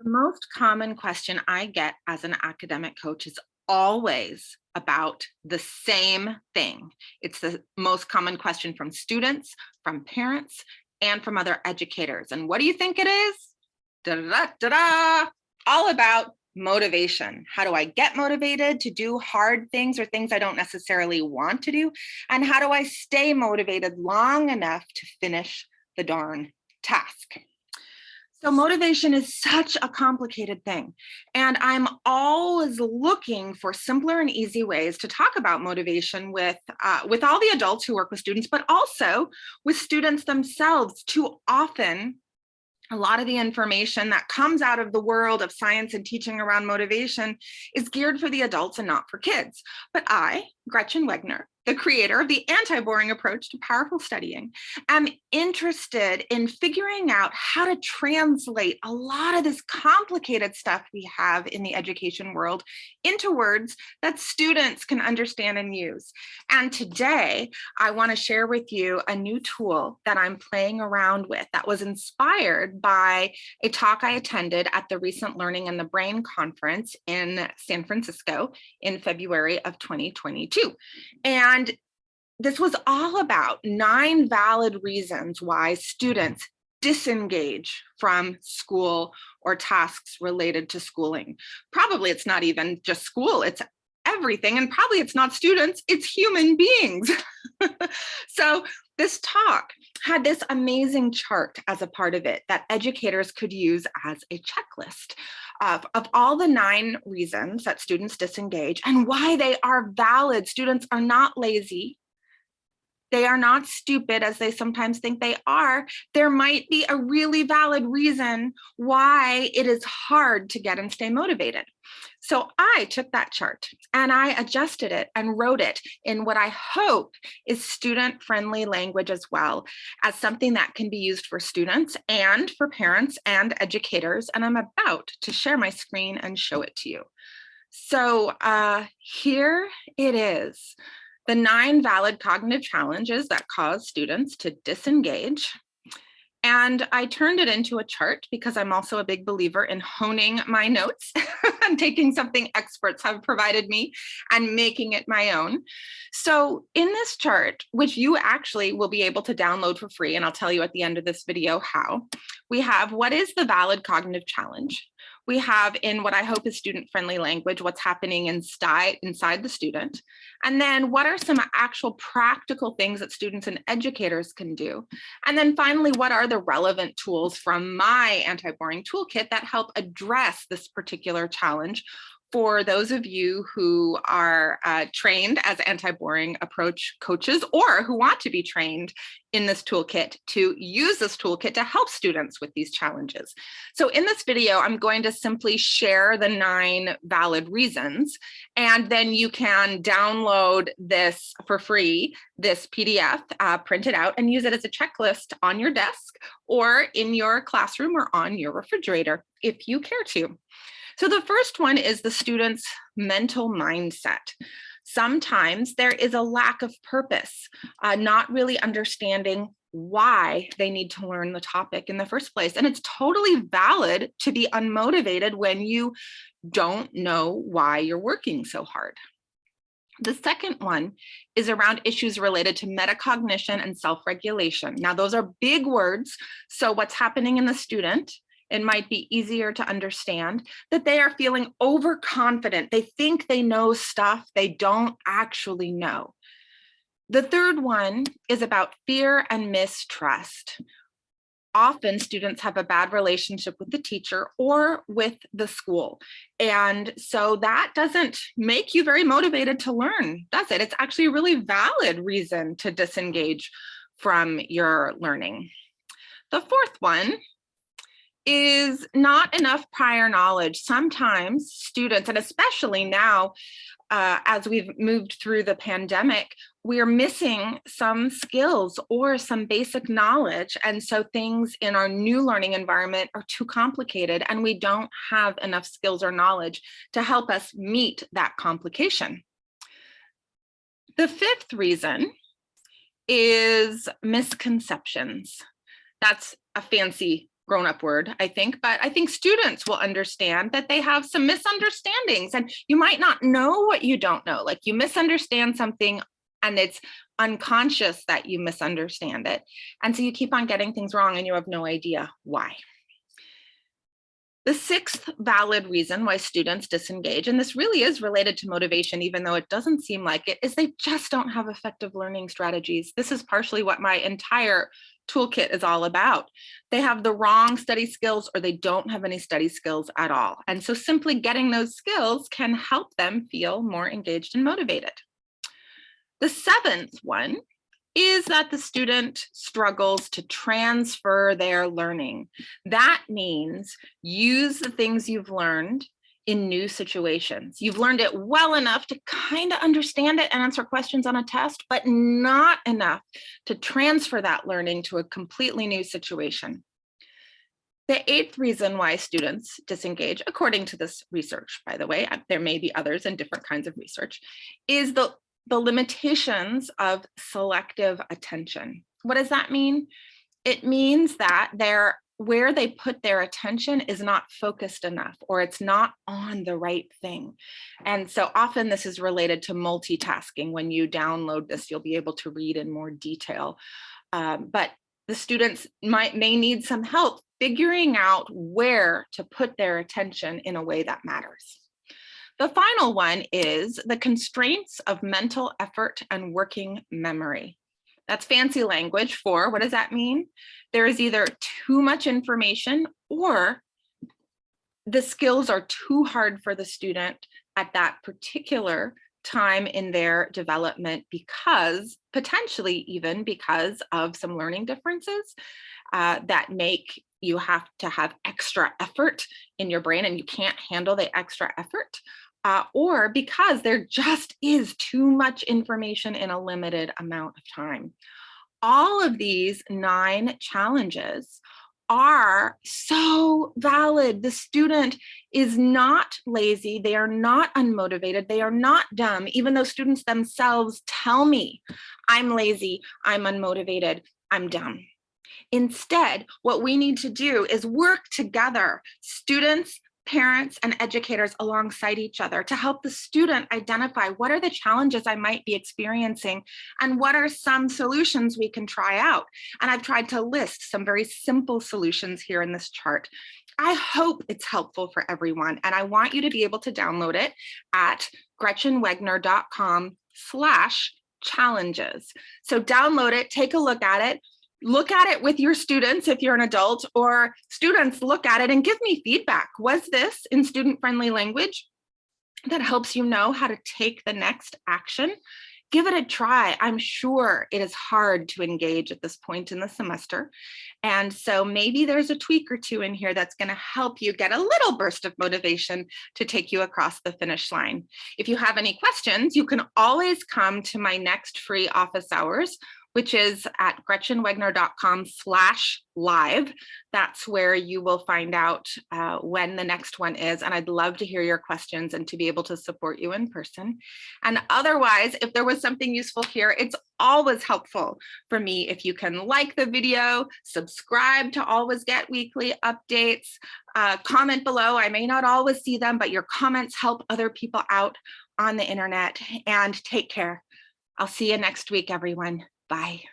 Most common question I get as an academic coach is always about the same thing. It's the most common question from students, from parents, and from other educators. And what do you think it is? Da-da-da-da-da! All about motivation. How do I get motivated to do hard things or things I don't necessarily want to do? And how do I stay motivated long enough to finish the darn task? So motivation is such a complicated thing, and I'm always looking for simpler and easy ways to talk about motivation with all the adults who work with students, but also with students themselves. Too often, a lot of the information that comes out of the world of science and teaching around motivation is geared for the adults and not for kids. But I, Gretchen Wegner, the creator of the anti-boring approach to powerful studying, am interested in figuring out how to translate a lot of this complicated stuff we have in the education world into words that students can understand and use. And today, I want to share with you a new tool that I'm playing around with that was inspired by a talk I attended at the recent Learning and the Brain conference in San Francisco in February of 2022. And this was all about 9 valid reasons why students disengage from school or tasks related to schooling. Probably it's not even just school, it's everything. And probably it's not students, it's human beings. So this talk had this amazing chart as a part of it that educators could use as a checklist of all the 9 reasons that students disengage and why they are valid. Students are not lazy. They are not stupid as they sometimes think they are. There might be a really valid reason why it is hard to get and stay motivated. So I took that chart and I adjusted it and wrote it in what I hope is student-friendly language as well as something that can be used for students and for parents and educators. And I'm about to share my screen and show it to you. So here it is. The 9 valid cognitive challenges that cause students to disengage. And I turned it into a chart because I'm also a big believer in honing my notes and taking something experts have provided me and making it my own. So in this chart, which you actually will be able to download for free, and I'll tell you at the end of this video how, we have what is the valid cognitive challenge. We have, in what I hope is student-friendly language, what's happening inside the student. And then what are some actual practical things that students and educators can do? And then finally, what are the relevant tools from my anti-boring toolkit that help address this particular challenge for those of you who are trained as anti-boring approach coaches or who want to be trained in this toolkit to use this toolkit to help students with these challenges. So in this video, I'm going to simply share the 9 valid reasons, and then you can download this for free, this PDF, print it out and use it as a checklist on your desk or in your classroom or on your refrigerator if you care to. So the first one is the student's mental mindset. Sometimes there is a lack of purpose, not really understanding why they need to learn the topic in the first place. And it's totally valid to be unmotivated when you don't know why you're working so hard. The second one is around issues related to metacognition and self-regulation. Now, those are big words. So what's happening in the student, it might be easier to understand that they are feeling overconfident. They think they know stuff they don't actually know. The third one is about fear and mistrust. Often students have a bad relationship with the teacher or with the school. And so that doesn't make you very motivated to learn, does it? It's actually a really valid reason to disengage from your learning. The fourth one is not enough prior knowledge. Sometimes students, and especially now, as we've moved through the pandemic, we're missing some skills or some basic knowledge. And so things in our new learning environment are too complicated and we don't have enough skills or knowledge to help us meet that complication. The fifth reason is misconceptions. That's a fancy grown-up word, I think, but I think students will understand that they have some misunderstandings, and you might not know what you don't know. Like, you misunderstand something and it's unconscious that you misunderstand it. And so you keep on getting things wrong and you have no idea why. The sixth valid reason why students disengage, and this really is related to motivation, even though it doesn't seem like it, is they just don't have effective learning strategies. This is partially what my entire toolkit is all about. They have the wrong study skills, or they don't have any study skills at all. And so simply getting those skills can help them feel more engaged and motivated. The seventh one is that the student struggles to transfer their learning. That means use the things you've learned in new situations. You've learned it well enough to kind of understand it and answer questions on a test, but not enough to transfer that learning to a completely new situation. The eighth reason why students disengage, according to this research, by the way, there may be others and different kinds of research, is the limitations of selective attention. What does that mean? It means that where they put their attention is not focused enough, or it's not on the right thing. And so often this is related to multitasking. When you download this, you'll be able to read in more detail. But the students may need some help figuring out where to put their attention in a way that matters. The final one is the constraints of mental effort and working memory. That's fancy language for, what does that mean? There is either too much information, or the skills are too hard for the student at that particular time in their development, because potentially even because of some learning differences that make you have to have extra effort in your brain and you can't handle the extra effort. Or because there just is too much information in a limited amount of time. All of these 9 challenges are so valid. The student is not lazy. They are not unmotivated. They are not dumb, even though students themselves tell me, I'm lazy, I'm unmotivated, I'm dumb. Instead, what we need to do is work together, students, parents, and educators alongside each other, to help the student identify what are the challenges I might be experiencing and what are some solutions we can try out. And I've tried to list some very simple solutions here in this chart. I hope it's helpful for everyone, and I want you to be able to download it at gretchenwegner.com/challenges. So download it, take a look at it. Look at it with your students if you're an adult, or students look at it and give me feedback. Was this in student-friendly language that helps you know how to take the next action? Give it a try. I'm sure it is hard to engage at this point in the semester. And so maybe there's a tweak or two in here that's going to help you get a little burst of motivation to take you across the finish line. If you have any questions, you can always come to my next free office hours, which is at gretchenwegner.com/live. That's where you will find out when the next one is. And I'd love to hear your questions and to be able to support you in person. And otherwise, if there was something useful here, it's always helpful for me if you can like the video, subscribe to always get weekly updates, comment below. I may not always see them, but your comments help other people out on the internet. And take care. I'll see you next week, everyone. Bye.